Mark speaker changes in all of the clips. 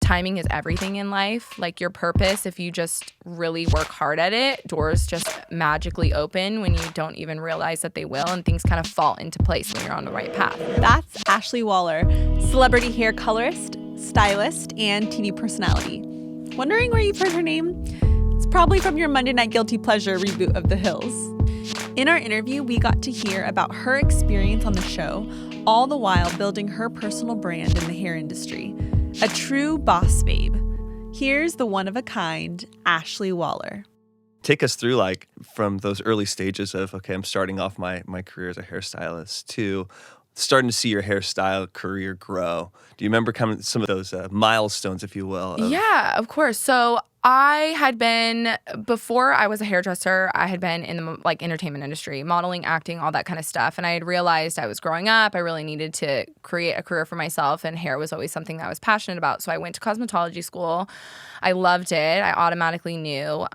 Speaker 1: timing is everything in life. Like your purpose, if you just really work hard at it, doors just magically open when you don't even realize that they will, and things kind of fall into place when you're on the right path.
Speaker 2: That's Ashley Wahler, celebrity hair colorist, stylist, and TV personality. Wondering where you've heard her name? It's probably from your Monday Night Guilty Pleasure reboot of The Hills. In our interview, we got to hear about her experience on the show, all the while building her personal brand in the hair industry. A true boss babe. Here's the one-of-a-kind Ashley Wahler.
Speaker 3: Take us through, like, from those early stages of, okay, I'm starting off my career as a hairstylist to starting to see your hairstyle career grow. Do you remember some of those milestones, if you will?
Speaker 1: Yeah, of course. So I had been, before I was a hairdresser, I had been in the entertainment industry, modeling, acting, all that kind of stuff. And I had realized I was growing up. I really needed to create a career for myself, and hair was always something that I was passionate about. So I went to cosmetology school. I loved it. I automatically knew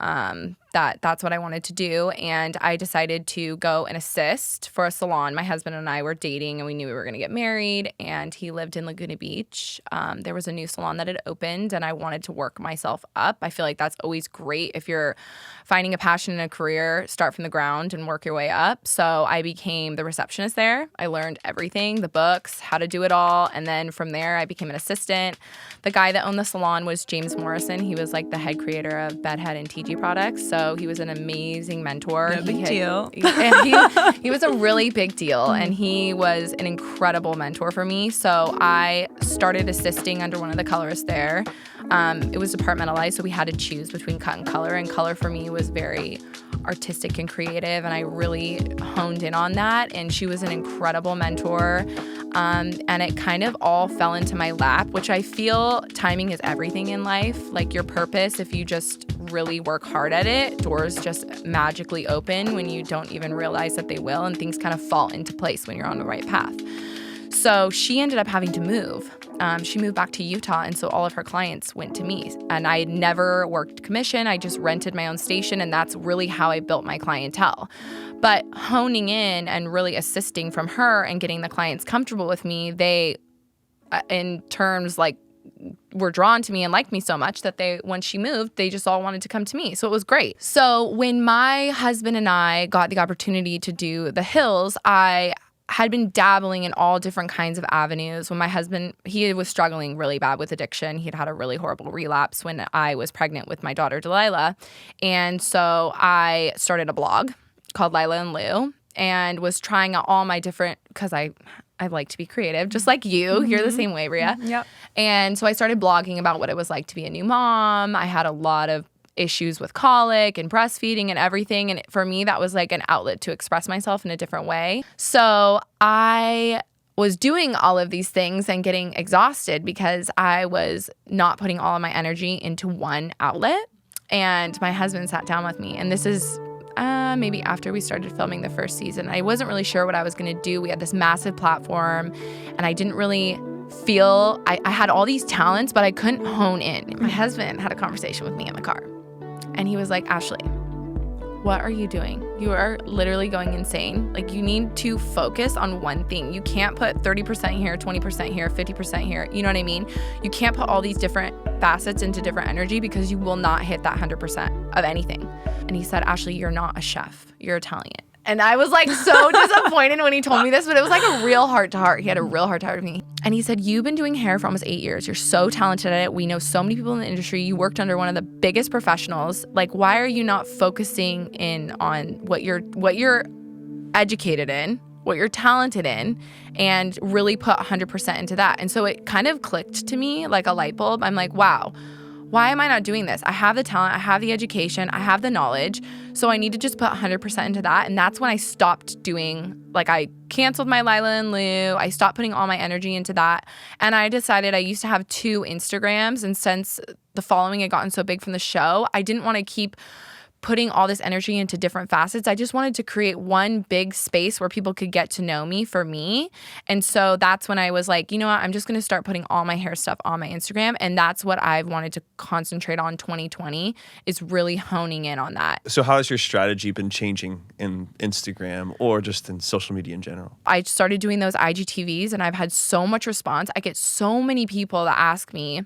Speaker 1: that that's what I wanted to do. And I decided to go and assist for a salon. My husband and I were dating, and we knew we were going to get married. And he lived in Laguna Beach. There was a new salon that had opened, and I wanted to work myself up. I feel like that's always great if you're finding a passion in a career, start from the ground and work your way up. So I became the receptionist there. I learned everything, the books, how to do it all. And then from there, I became an assistant. The guy that owned the salon was James Morrison. He was like the head creator of Bedhead and TG products. So he was an amazing mentor.
Speaker 2: No big deal.
Speaker 1: He was a really big deal, and he was an incredible mentor for me. So I started assisting under one of the colorists there. It was departmentalized, so we had to choose between cut and color. And color for me was very artistic and creative, and I really honed in on that. And she was an incredible mentor. And it kind of all fell into my lap, which I feel timing is everything in life. Like your purpose, if you just really work hard at it, doors just magically open when you don't even realize that they will, and things kind of fall into place when you're on the right path. So she ended up having to move. She moved back to Utah, and so all of her clients went to me. And I had never worked commission. I just rented my own station, and that's really how I built my clientele. But honing in and really assisting from her and getting the clients comfortable with me, they, in terms were drawn to me and liked me so much that once she moved, they just all wanted to come to me. So it was great. So when my husband and I got the opportunity to do The Hills, I had been dabbling in all different kinds of avenues. When my husband, he was struggling really bad with addiction. He'd had a really horrible relapse when I was pregnant with my daughter, Delilah. And so I started a blog called Lila and Lou, and was trying out all my different, because I like to be creative, just like you. Mm-hmm. You're the same way, Bria.
Speaker 2: Yep.
Speaker 1: And so I started blogging about what it was like to be a new mom. I had a lot of issues with colic and breastfeeding and everything. And for me, that was like an outlet to express myself in a different way. So I was doing all of these things and getting exhausted because I was not putting all of my energy into one outlet. And my husband sat down with me, and this is maybe after we started filming the first season. I wasn't really sure what I was going to do. We had this massive platform, and I didn't really feel, I had all these talents, but I couldn't hone in. My husband had a conversation with me in the car, and he was like, Ashley, what are you doing? You are literally going insane. Like, you need to focus on one thing. You can't put 30% here, 20% here, 50% here. You know what I mean? You can't put all these different facets into different energy, because you will not hit that 100% of anything. And he said, Ashley, you're not a chef. You're Italian. And I was like so disappointed when he told me this, but it was like a real heart to heart. He had a real heart to heart with me. And he said, you've been doing hair for almost 8 years. You're so talented at it. We know so many people in the industry. You worked under one of the biggest professionals. Like, why are you not focusing in on what you're educated in, what you're talented in, and really put 100% into that? And so it kind of clicked to me like a light bulb. I'm like, wow, why am I not doing this? I have the talent, I have the education, I have the knowledge, so I need to just put 100% into that. And that's when I stopped doing, I canceled my Lila and Lou. I stopped putting all my energy into that. And I decided, I used to have 2 Instagrams, and since the following had gotten so big from the show, I didn't want to keep putting all this energy into different facets. I just wanted to create one big space where people could get to know me for me. And so that's when I was like, you know what, I'm just going to start putting all my hair stuff on my Instagram. And that's what I've wanted to concentrate on 2020, is really honing in on that.
Speaker 3: So how has your strategy been changing in Instagram or just in social media in general?
Speaker 1: I started doing those IGTVs, and I've had so much response. I get so many people that ask me,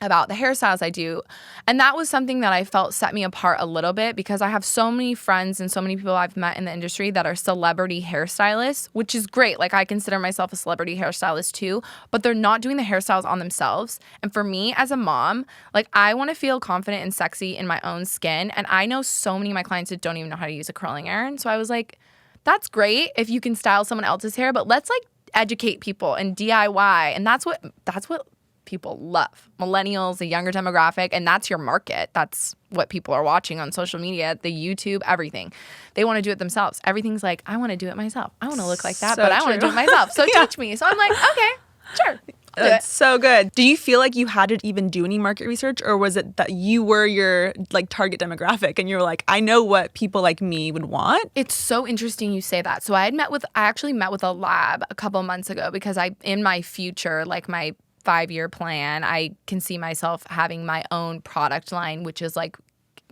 Speaker 1: about the hairstyles I do. And that was something that I felt set me apart a little bit because I have so many friends and so many people I've met in the industry that are celebrity hairstylists, which is great. Like I consider myself a celebrity hairstylist too, but they're not doing the hairstyles on themselves. And for me as a mom, like I want to feel confident and sexy in my own skin. And I know so many of my clients that don't even know how to use a curling iron. So I was like, that's great if you can style someone else's hair, but let's like educate people and DIY. And that's what people love. Millennials, the younger demographic, and that's your market. That's what people are watching on social media, the YouTube, everything. They want to do it themselves. Everything's like, I want to do it myself. I want to look like that, but I want to do it myself. So teach me. So I'm like, okay, sure.
Speaker 2: That's so good. Do you feel like you had to even do any market research, or was it that you were your like target demographic and you were like, I know what people like me would want?
Speaker 1: It's so interesting you say that. So I actually met with a lab a couple months ago because in my future, like my 5-year plan, I can see myself having my own product line, which is like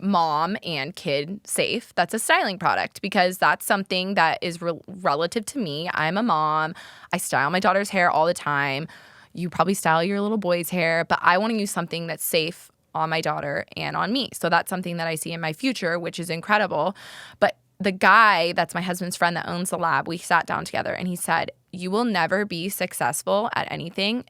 Speaker 1: mom and kid safe. That's a styling product because that's something that is relative to me. I'm a mom. I style my daughter's hair all the time. You probably style your little boy's hair, but I want to use something that's safe on my daughter and on me. So that's something that I see in my future, which is incredible. But the guy that's my husband's friend that owns the lab, we sat down together and he said, you will never be successful at anything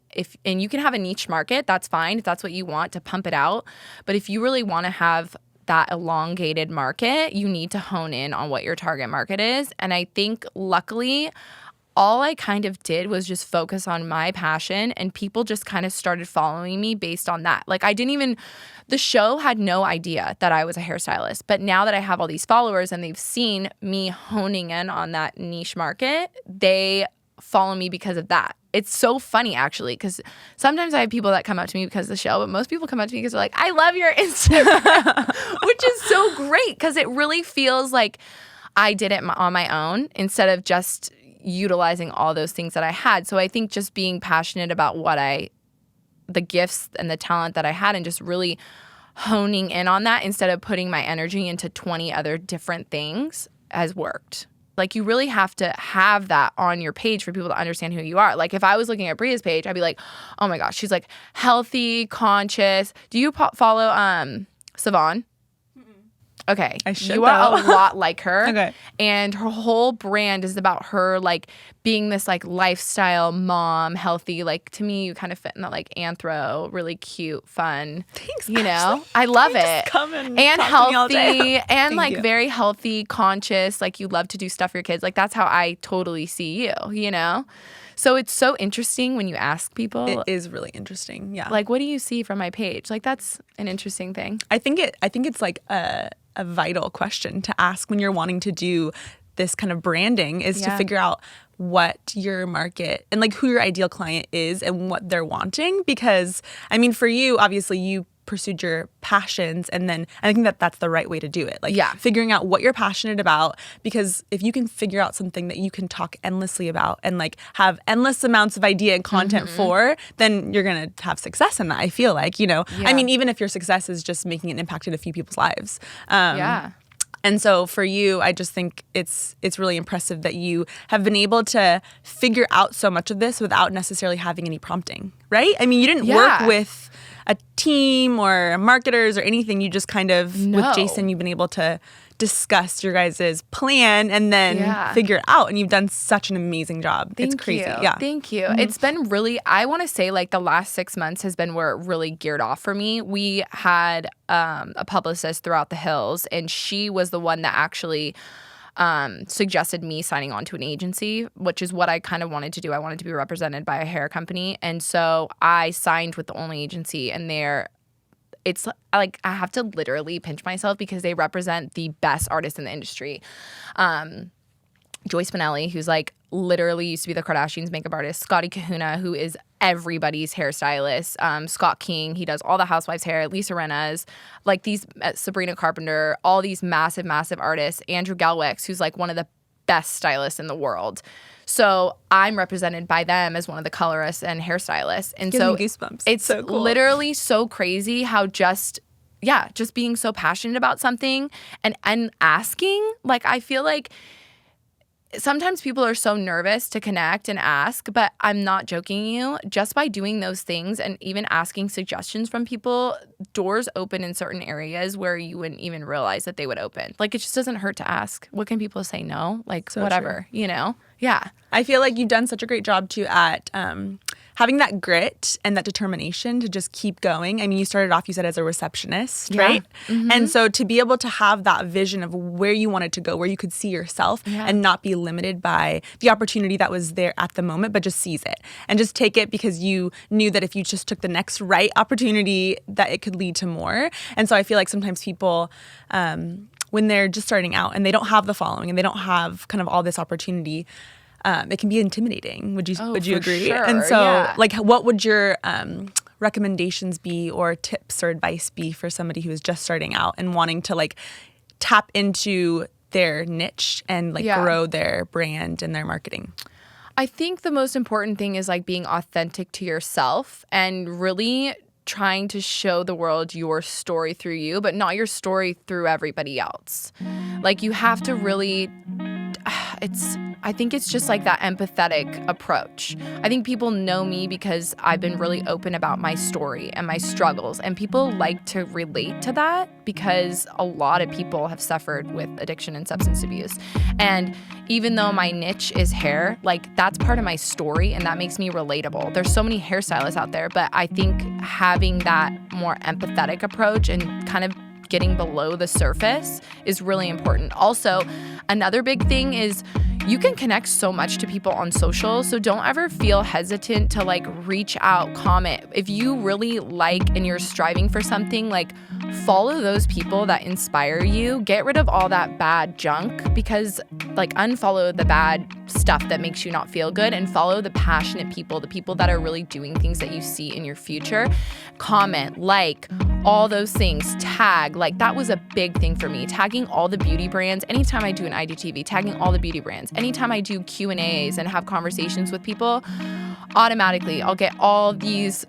Speaker 1: and you can have a niche market, that's fine if that's what you want to pump it out. But if you really want to have that elongated market, you need to hone in on what your target market is. And I think luckily, all I kind of did was just focus on my passion and people just kind of started following me based on that. Like the show had no idea that I was a hairstylist, but now that I have all these followers and they've seen me honing in on that niche market, they follow me because of that. It's so funny actually, because sometimes I have people that come up to me because of the show, but most people come up to me because they're like, I love your Instagram, which is so great because it really feels like I did it on my own instead of just utilizing all those things that I had. So I think just being passionate about the gifts and the talent that I had and just really honing in on that instead of putting my energy into 20 other different things has worked. Like you really have to have that on your page for people to understand who you are. Like if I was looking at Bria's page, I'd be like, oh my gosh, she's like healthy, conscious. Do you follow Savon? Okay.
Speaker 2: I should
Speaker 1: You are a lot like her.
Speaker 2: Okay.
Speaker 1: And her whole brand is about her like being this like lifestyle mom, healthy. Like to me, you kind of fit in that like anthro, really cute, fun.
Speaker 2: Thanks.
Speaker 1: You know? I love it.
Speaker 2: Come and
Speaker 1: and
Speaker 2: talk to me all day.
Speaker 1: healthy and
Speaker 2: Thank
Speaker 1: like
Speaker 2: you.
Speaker 1: very healthy, conscious. Like you love to do stuff for your kids. Like that's how I totally see you, you know? So it's so interesting when you ask people.
Speaker 2: It is really interesting. Yeah.
Speaker 1: Like, what do you see from my page? Like that's an interesting thing.
Speaker 2: I think it's like a vital question to ask when you're wanting to do this kind of branding is to figure out what your market and like who your ideal client is and what they're wanting. Because I mean, for you, obviously you pursued your passions, and then I think that's the right way to do it. Like figuring out what you're passionate about, because if you can figure out something that you can talk endlessly about and like have endless amounts of idea and content for, then you're going to have success in that. I feel like, you know, I mean, even if your success is just making an impact in a few people's lives. And so for you, I just think it's really impressive that you have been able to figure out so much of this without necessarily having any prompting, right? I mean, you didn't work with a team or marketers or anything. You just kind of, with Jason, you've been able to discuss your guys' plan and then figure it out. And you've done such an amazing job. It's crazy. Yeah.
Speaker 1: Thank you. It's been really, I want to say like the last 6 months has been where it really geared off for me. We had a publicist throughout the hills, and she was the one that actually suggested me signing on to an agency, which is what I kind of wanted to do. I wanted to be represented by a hair company. And so I signed with the only agency, and it's like I have to literally pinch myself because they represent the best artists in the industry. Joyce Spinelli, who's like literally used to be the Kardashians' makeup artist. Scotty Kahuna, who is everybody's hairstylist. Scott King, he does all the housewives' hair. Lisa Rinna's, like these Sabrina Carpenter, all these massive, massive artists. Andrew Galwix, who's like one of the best stylists in the world. So I'm represented by them as one of the colorists and hairstylists. And
Speaker 2: Gives
Speaker 1: so
Speaker 2: me goosebumps.
Speaker 1: It's
Speaker 2: so cool.
Speaker 1: literally so crazy how just being so passionate about something and asking. Like I feel like sometimes people are so nervous to connect and ask, but I'm not joking you. Just by doing those things and even asking suggestions from people, doors open in certain areas where you wouldn't even realize that they would open. Like, it just doesn't hurt to ask. What can people say no? Like, so whatever, you know? Yeah.
Speaker 2: I feel like you've done such a great job too at having that grit and that determination to just keep going. I mean, you started off, you said, as a receptionist, right? Mm-hmm. And so to be able to have that vision of where you wanted to go, where you could see yourself and not be limited by the opportunity that was there at the moment, but just seize it and just take it because you knew that if you just took the next right opportunity, that it could lead to more. And so I feel like sometimes people, when they're just starting out and they don't have the following and they don't have kind of all this opportunity, it can be intimidating. Would you agree?
Speaker 1: Sure.
Speaker 2: And so, like, what would your recommendations be or tips or advice be for somebody who is just starting out and wanting to like tap into their niche and like grow their brand and their marketing?
Speaker 1: I think the most important thing is like being authentic to yourself and really trying to show the world your story through you, but not your story through everybody else. Like, you have to really, I think it's just like that empathetic approach. I think people know me because I've been really open about my story and my struggles, and people like to relate to that because a lot of people have suffered with addiction and substance abuse. And even though my niche is hair, like, that's part of my story and that makes me relatable. There's so many hairstylists out there, but I think having that more empathetic approach and kind of getting below the surface is really important. Also, another big thing is you can connect so much to people on social, so don't ever feel hesitant to like reach out, comment. If you really like and you're striving for something, like, follow those people that inspire you. Get rid of all that bad junk, because like, unfollow the bad stuff that makes you not feel good and follow the passionate people, the people that are really doing things that you see in your future. Comment, like, all those things. Tag. Like, that was a big thing for me. Tagging all the beauty brands. Anytime I do an IGTV, tagging all the beauty brands. Anytime I do Q&As and have conversations with people, automatically I'll get all these,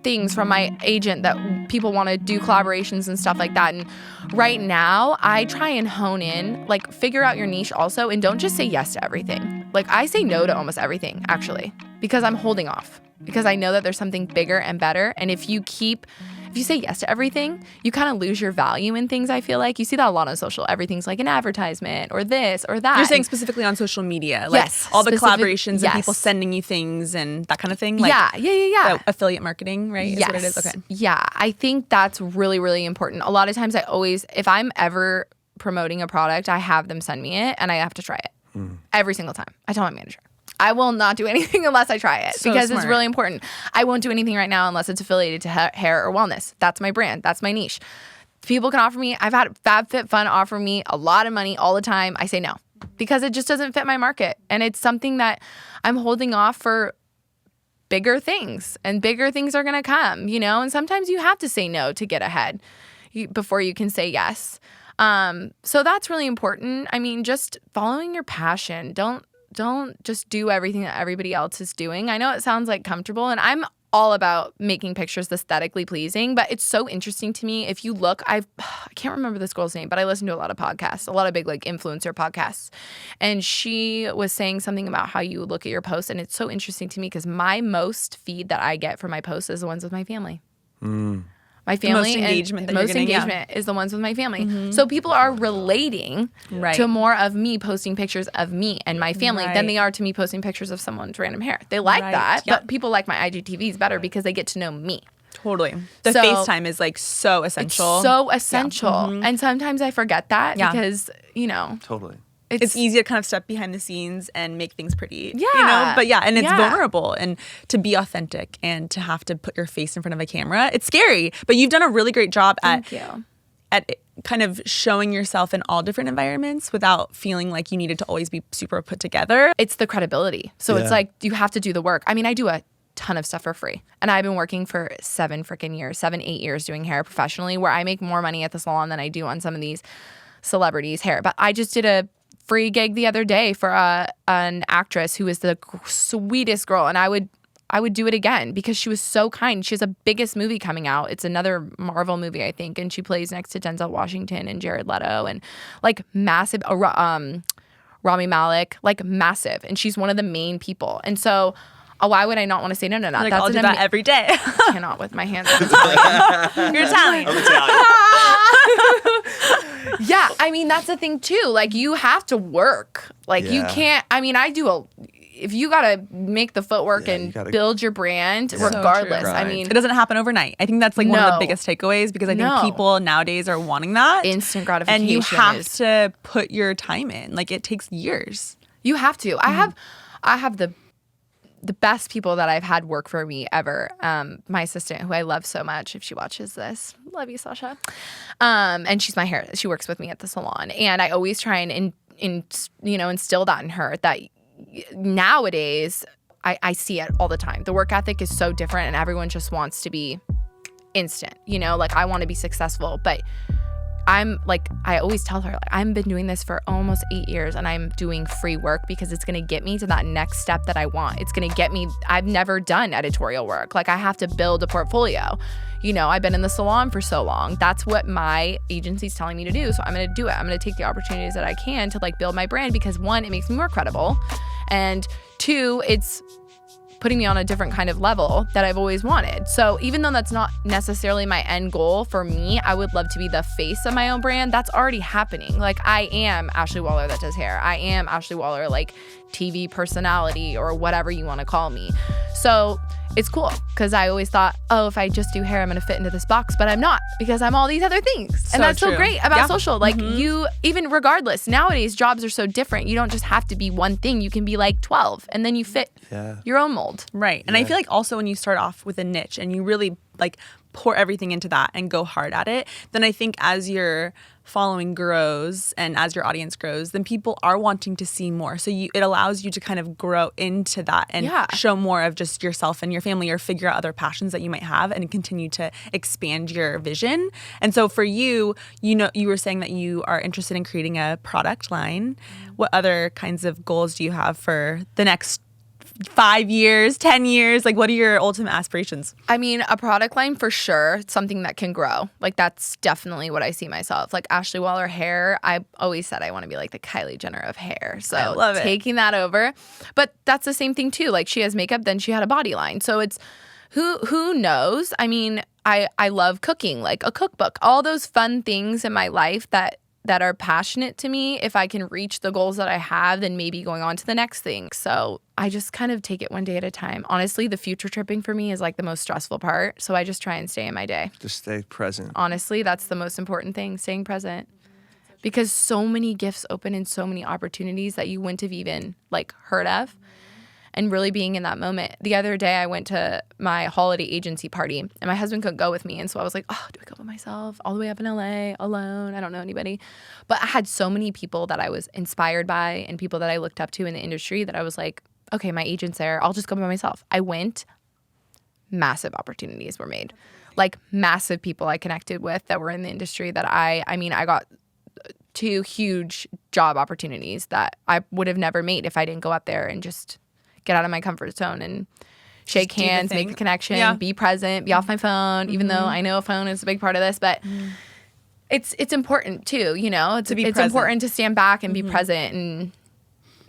Speaker 1: things from my agent that people want to do collaborations and stuff like that. And right now I try and hone in, like, figure out your niche also, and don't just say yes to everything. Like, I say no to almost everything, actually, because I'm holding off, because I know that there's something bigger and better. And if you say yes to everything, you kind of lose your value in things. I feel like you see that a lot on social. Everything's like an advertisement or this or that.
Speaker 2: You're saying specifically on social media, like all the collaborations and people sending you things and that kind of thing. Like,
Speaker 1: yeah.
Speaker 2: Affiliate marketing, right? Is what it is. Okay.
Speaker 1: Yeah, I think that's really, really important. A lot of times if I'm ever promoting a product, I have them send me it and I have to try it every single time. I tell my manager, I will not do anything unless I try it, because it's really important. I won't do anything right now unless it's affiliated to hair or wellness. That's my brand. That's my niche. People can offer me. I've had FabFitFun offer me a lot of money all the time. I say no, because it just doesn't fit my market. And it's something that I'm holding off for bigger things, and bigger things are going to come, and sometimes you have to say no to get ahead before you can say yes. So that's really important. I mean, just following your passion. Don't just do everything that everybody else is doing. I know it sounds like comfortable, and I'm all about making pictures aesthetically pleasing, but it's so interesting to me. If you look, I can't remember this girl's name, but I listen to a lot of podcasts, a lot of big like influencer podcasts. And she was saying something about how you look at your posts, and it's so interesting to me because my most feed that I get for my posts is the ones with my family. My family most engagement is the ones with my family. Mm-hmm. So people are relating to more of me posting pictures of me and my family than they are to me posting pictures of someone's random hair. They like that, but people like my IGTVs better because they get to know me.
Speaker 2: Totally. The FaceTime is like so essential.
Speaker 1: It's so essential. Yeah. Mm-hmm. And sometimes I forget that because,
Speaker 3: Totally.
Speaker 2: It's easy to kind of step behind the scenes and make things pretty. Yeah. But and it's vulnerable, and to be authentic and to have to put your face in front of a camera, it's scary. But you've done a really great job at kind of showing yourself in all different environments without feeling like you needed to always be super put together.
Speaker 1: It's the credibility. So it's like you have to do the work. I mean, I do a ton of stuff for free. And I've been working for 8 years doing hair professionally, where I make more money at the salon than I do on some of these celebrities' hair. But I just did a free gig the other day for an actress who is the sweetest girl, and I would do it again because she was so kind. She has a biggest movie coming out. It's another Marvel movie, I think, and she plays next to Denzel Washington and Jared Leto and like massive Rami Malek, like massive, and she's one of the main people. And so why would I not want to say no?
Speaker 2: Like, I'll do that every day.
Speaker 1: I cannot with my hands. I'm Italian.
Speaker 2: You're Italian.
Speaker 3: I'm Italian.
Speaker 1: Yeah, I mean, that's the thing too. Like, you have to work. Like, you can't, I mean, if you got to make the footwork and build your brand regardless.
Speaker 2: So
Speaker 1: I mean,
Speaker 2: it doesn't happen overnight. I think that's like one of the biggest takeaways because I think people nowadays are wanting that.
Speaker 1: Instant gratification.
Speaker 2: And you have to put your time in. Like, it takes years.
Speaker 1: You have to. I have the best people that I've had work for me ever. My assistant, who I love so much, if she watches this, love you, Sasha. And she's she works with me at the salon. And I always try and instill that in her, that nowadays I see it all the time. The work ethic is so different and everyone just wants to be instant, like I want to be successful, but I'm like, I always tell her, like, I've been doing this for almost 8 years and I'm doing free work because it's going to get me to that next step that I want. It's going to get me, I've never done editorial work. Like, I have to build a portfolio. I've been in the salon for so long. That's what my agency's telling me to do. So I'm going to do it. I'm going to take the opportunities that I can to like build my brand because 1, it makes me more credible. And 2, it's putting me on a different kind of level that I've always wanted. So even though that's not necessarily my end goal for me, I would love to be the face of my own brand. That's already happening. Like, I am Ashley Wahler that does hair. I am Ashley Wahler, like TV personality or whatever you want to call me. So it's cool because I always thought, if I just do hair, I'm going to fit into this box, but I'm not because I'm all these other things. And that's so great about social. Like you, even regardless, nowadays jobs are so different. You don't just have to be one thing. You can be like 12 and then you fit your own mold.
Speaker 2: Right. And I feel like also when you start off with a niche and you really like pour everything into that and go hard at it, then I think as your following grows and as your audience grows, then people are wanting to see more. So it allows you to kind of grow into that and show more of just yourself and your family, or figure out other passions that you might have and continue to expand your vision. And so for you, you were saying that you are interested in creating a product line. What other kinds of goals do you have for the next 5 years, 10 years? Like, what are your ultimate aspirations?
Speaker 1: I mean, a product line for sure, something that can grow. Like, that's definitely what I see myself. Like, Ashley Wahler hair, I always said I want to be like the Kylie Jenner of hair. So
Speaker 2: I love
Speaker 1: taking that over. But that's the same thing too. Like, she has makeup, then she had a body line. So it's who knows? I mean, I love cooking, like a cookbook, all those fun things in my life that are passionate to me. If I can reach the goals that I have, then maybe going on to the next thing. So I just kind of take it one day at a time. Honestly, the future tripping for me is like the most stressful part. So I just try and stay in my day.
Speaker 3: Just stay present.
Speaker 1: Honestly, that's the most important thing, staying present. Because so many gifts open and so many opportunities that you wouldn't have even like heard of. And really being in that moment. The other day I went to my holiday agency party and my husband couldn't go with me. And so I was like, do I go by myself all the way up in LA alone? I don't know anybody. But I had so many people that I was inspired by and people that I looked up to in the industry that I was like, okay, my agent's there. I'll just go by myself. I went. Massive opportunities were made. Like massive people I connected with that were in the industry that I got 2 huge job opportunities that I would have never made if I didn't go up there and just get out of my comfort zone and shake hands, make the connection, be present, be off my phone, even though I know a phone is a big part of this, but it's important too, it's important to stand back and be present and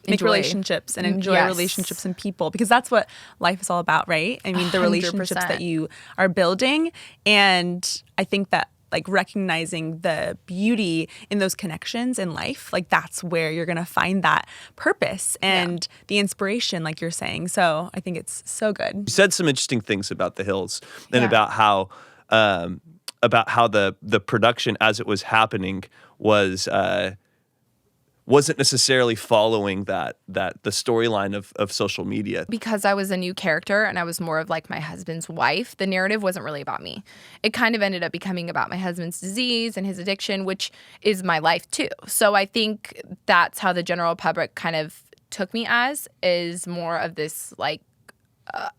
Speaker 2: make relationships and enjoy relationships and people, because that's what life is all about, right? I mean, the
Speaker 1: 100%.
Speaker 2: relationships that you are building. And I think that like recognizing the beauty in those connections in life, like that's where you're going to find that purpose and the inspiration, like you're saying. So I think it's so good.
Speaker 3: You said some interesting things about the Hills and about how the production as it was happening wasn't necessarily following the storyline of social media.
Speaker 1: Because I was a new character and I was more of like my husband's wife, the narrative wasn't really about me. It kind of ended up becoming about my husband's disease and his addiction, which is my life too. So I think that's how the general public kind of took me as, is more of this like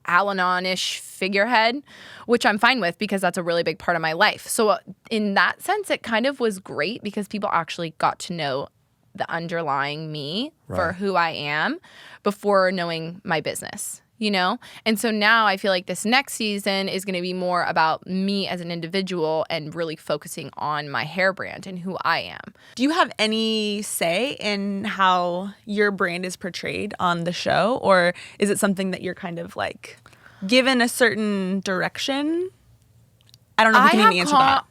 Speaker 1: Al-Anon-ish figurehead, which I'm fine with because that's a really big part of my life. So in that sense, it kind of was great because people actually got to know the underlying me for who I am before knowing my business, you know? And so now I feel like this next season is going to be more about me as an individual and really focusing on my hair brand and who I am.
Speaker 2: Do you have any say in how your brand is portrayed on the show? Or is it something that you're kind of like given a certain direction? I don't know if you can even answer that.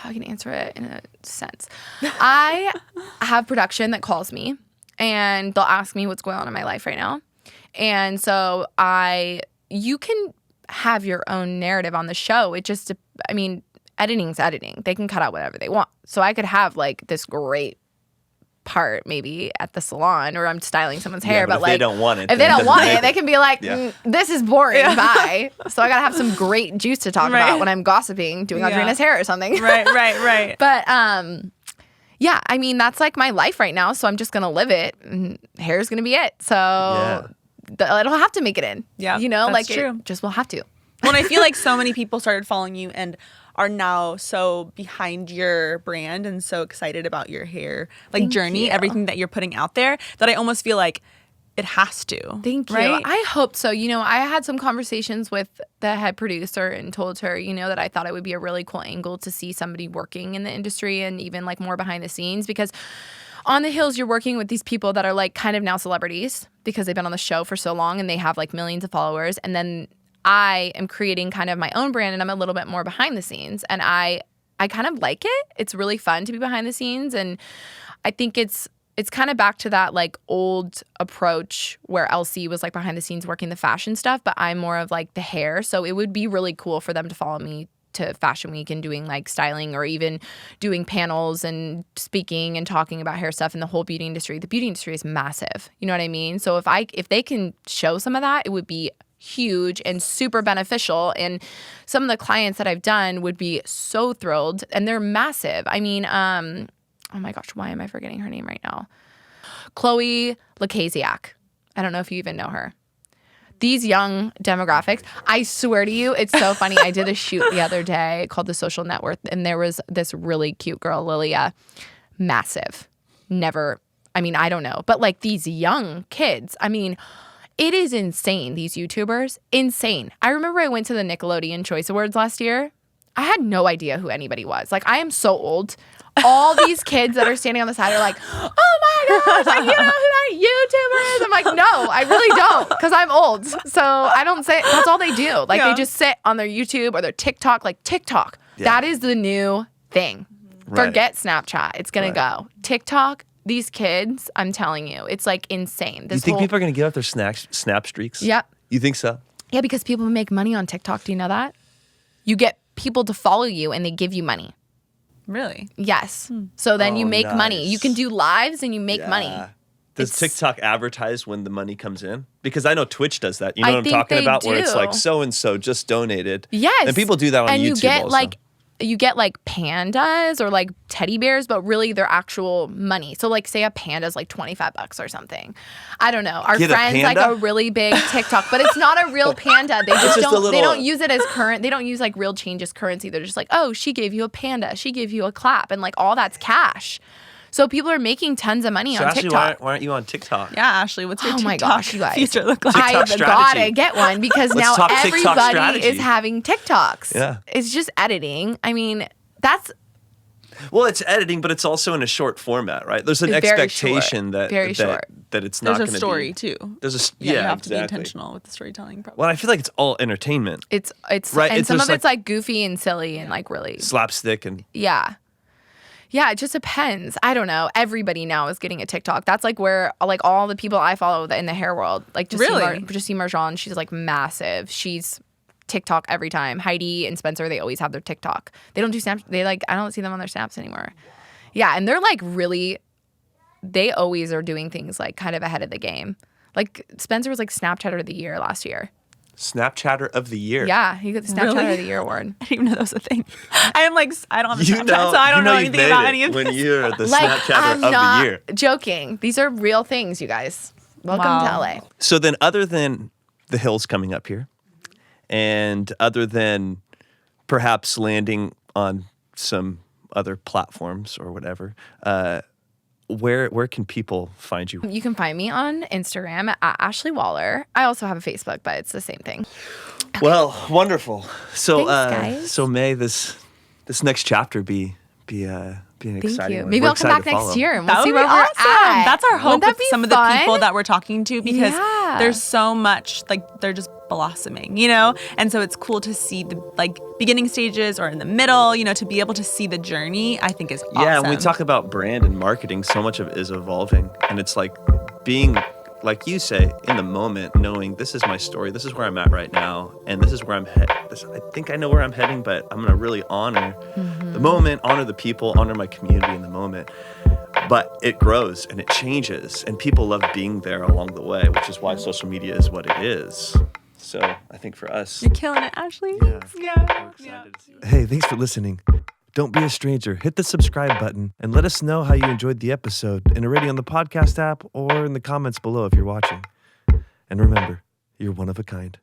Speaker 1: I can answer it in a sense. I have production that calls me and they'll ask me what's going on in my life right now. And so you can have your own narrative on the show. It just, I mean, editing's editing. They can cut out whatever they want. So I could have like this great part maybe at the salon or I'm styling someone's hair, but
Speaker 3: if
Speaker 1: like
Speaker 3: they don't want it,
Speaker 1: if they don't want it, they can be like,
Speaker 3: Yeah.
Speaker 1: this is boring, bye. So I gotta have some great juice to talk
Speaker 2: Right.
Speaker 1: about when I'm gossiping, doing Audrina's hair or something.
Speaker 2: Right.
Speaker 1: But yeah, I mean that's like my life right now, so I'm just gonna live it. And hair's gonna be it. So it'll have to make it in.
Speaker 2: Yeah,
Speaker 1: you know,
Speaker 2: that's
Speaker 1: like
Speaker 2: true.
Speaker 1: it just will have to.
Speaker 2: Well, and I feel like so many people started following you and are now so behind your brand and so excited about your hair like journey,
Speaker 1: you.
Speaker 2: everything that you're putting out there, that I almost feel like it has to.
Speaker 1: Thank you.
Speaker 2: Right?
Speaker 1: I hope so. You know, I had some conversations with the head producer and told her, you know, that I thought it would be a really cool angle to see somebody working in the industry and even like more behind the scenes, because on the Hills, you're working with these people that are like kind of now celebrities because they've been on the show for so long and they have like millions of followers. And then I am creating kind of my own brand and I'm a little bit more behind the scenes. And I kind of like it. It's really fun to be behind the scenes. And I think it's kind of back to that like old approach where LC was like behind the scenes working the fashion stuff, but I'm more of like the hair. So it would be really cool for them to follow me to Fashion Week and doing like styling or even doing panels and speaking and talking about hair stuff in the whole beauty industry. The beauty industry is massive. You know what I mean? So if they can show some of that, it would be huge and super beneficial. And some of the clients that I've done would be so thrilled, and they're massive. I mean, oh my gosh, why am I forgetting her name right now? Chloe Lakaziak. I don't know if you even know her. These young demographics, I swear to you, it's so funny. I did a shoot the other day called The Social Network, and there was this really cute girl, Lilia, massive. Never, I mean, I don't know. But like these young kids, I mean, it is insane, these YouTubers, insane. I remember I went to the Nickelodeon Choice Awards last year. I had no idea who anybody was. Like, I am so old. All these kids that are standing on the side are like, oh my gosh, like, you know who that YouTuber is? I'm like, no, I really don't, because I'm old. So I don't say, that's all they do. Like, they just sit on their YouTube or their TikTok. Like, TikTok, that is the new thing.
Speaker 3: Right.
Speaker 1: Forget Snapchat. It's going to go. TikTok, these kids, I'm telling you, it's like insane.
Speaker 3: You think people are going to give up their snap streaks?
Speaker 1: Yep.
Speaker 3: You think so?
Speaker 1: Yeah, because people make money on TikTok. Do you know that? You get people to follow you and they give you money.
Speaker 2: Really?
Speaker 1: Yes. So then you make money.
Speaker 3: nice.
Speaker 1: You can do lives and you make money.
Speaker 3: Does TikTok advertise when the money comes in? Because I know Twitch does that. You know
Speaker 1: I
Speaker 3: what I'm
Speaker 1: think
Speaker 3: talking
Speaker 1: they
Speaker 3: about? Where it's
Speaker 1: do.
Speaker 3: like so-and-so just donated.
Speaker 1: Yes.
Speaker 3: And people do that on
Speaker 1: and
Speaker 3: YouTube
Speaker 1: you get
Speaker 3: also.
Speaker 1: you get like pandas or like teddy bears, but really they're actual money. So like say a panda's like $25 or something. I don't know. Our
Speaker 3: Get a
Speaker 1: friends like
Speaker 3: panda?
Speaker 1: a really big TikTok, but it's not a real panda. They just
Speaker 3: just a
Speaker 1: don't
Speaker 3: little-
Speaker 1: they don't use it as current. They don't use like real change as currency. They're just like, "Oh, she gave you a panda. She gave you a clap." And like all that's cash. So people are making tons of money
Speaker 3: So
Speaker 1: on
Speaker 3: Ashley,
Speaker 1: TikTok.
Speaker 3: why aren't you on TikTok?
Speaker 2: Yeah, Ashley, what's your
Speaker 1: Oh
Speaker 2: TikTok
Speaker 1: my gosh, you guys.
Speaker 2: future look like?
Speaker 1: I
Speaker 3: strategy.
Speaker 1: gotta get one because
Speaker 3: Let's
Speaker 1: now
Speaker 3: talk TikTok
Speaker 1: everybody
Speaker 3: strategy.
Speaker 1: is having TikToks.
Speaker 3: Yeah.
Speaker 1: It's just editing. I mean, that's
Speaker 3: Well, it's editing, but it's also in a short format, right? There's an
Speaker 1: Very
Speaker 3: expectation
Speaker 1: short. Very short.
Speaker 3: that it's not
Speaker 2: There's
Speaker 3: going
Speaker 2: a
Speaker 3: to be.
Speaker 2: story too.
Speaker 3: There's a
Speaker 2: You have to be
Speaker 3: exactly.
Speaker 2: intentional with the storytelling. Probably.
Speaker 3: Well, I feel like it's all entertainment,
Speaker 1: It's
Speaker 3: Right,
Speaker 1: and
Speaker 3: it's
Speaker 1: some
Speaker 3: just
Speaker 1: of it's like goofy and silly and like really
Speaker 3: slapstick, and
Speaker 1: yeah. Yeah, it just depends. I don't know. Everybody now is getting a TikTok. That's like where like all the people I follow in the hair world, like
Speaker 2: Really?
Speaker 1: Justine Marjan, she's like massive. She's TikTok every time. Heidi and Spencer, they always have their TikTok. They don't do Snaps. They like I don't see them on their Snaps anymore. Yeah, and they're like really. They always are doing things like kind of ahead of the game. Like Spencer was like Snapchatter of the Year last year.
Speaker 3: Snapchatter of the year.
Speaker 1: Yeah, he got the Snapchatter
Speaker 2: Really?
Speaker 1: of the Year award.
Speaker 2: I didn't even know that was a thing. I am like, I don't have a
Speaker 3: You
Speaker 2: Snapchat,
Speaker 3: know,
Speaker 2: so I don't know
Speaker 3: you've
Speaker 2: anything
Speaker 3: made
Speaker 2: about
Speaker 3: it
Speaker 2: any of
Speaker 3: when
Speaker 2: this.
Speaker 3: you're the
Speaker 1: Like
Speaker 3: Snapchatter
Speaker 1: I'm
Speaker 3: of
Speaker 1: not
Speaker 3: the year.
Speaker 1: joking. These are real things, you guys. Welcome
Speaker 2: Wow.
Speaker 1: to LA.
Speaker 3: So then, other than the Hills coming up here, and other than perhaps landing on some other platforms or whatever, where can people find you?
Speaker 1: You can find me on Instagram at Ashley Wahler. I also have a Facebook, but it's the same thing.
Speaker 3: Well, wonderful. So,
Speaker 1: Thanks, guys.
Speaker 3: so may this next chapter be an
Speaker 1: Thank
Speaker 3: exciting
Speaker 1: you.
Speaker 3: one.
Speaker 1: Maybe
Speaker 3: We're
Speaker 1: I'll come
Speaker 3: excited
Speaker 1: back
Speaker 3: to follow.
Speaker 1: next year and
Speaker 2: That
Speaker 1: we'll
Speaker 2: would
Speaker 1: see
Speaker 2: be
Speaker 1: where we're
Speaker 2: awesome.
Speaker 1: at.
Speaker 2: That's our hope
Speaker 1: Wouldn't that
Speaker 2: with
Speaker 1: be
Speaker 2: some of
Speaker 1: fun?
Speaker 2: the people that we're talking to, because
Speaker 1: Yeah.
Speaker 2: there's so much, like, they're just blossoming, And so it's cool to see the, like, beginning stages or in the middle, to be able to see the journey, I think is awesome.
Speaker 3: Yeah, when we talk about brand and marketing, so much of it is evolving. And it's like being, like you say, in the moment, knowing this is my story, this is where I'm at right now, and this is where I'm heading. I think I know where I'm heading, but I'm going to really honor the moment, honor the people, honor my community in the moment. But it grows and it changes, and people love being there along the way, which is why social media is what it is. So I think for us...
Speaker 2: You're killing it, Ashley.
Speaker 3: Yeah.
Speaker 2: Yeah.
Speaker 3: We're excited to see what- Hey, thanks for listening. Don't be a stranger. Hit the subscribe button and let us know how you enjoyed the episode in a rating on the podcast app or in the comments below if you're watching. And remember, you're one of a kind.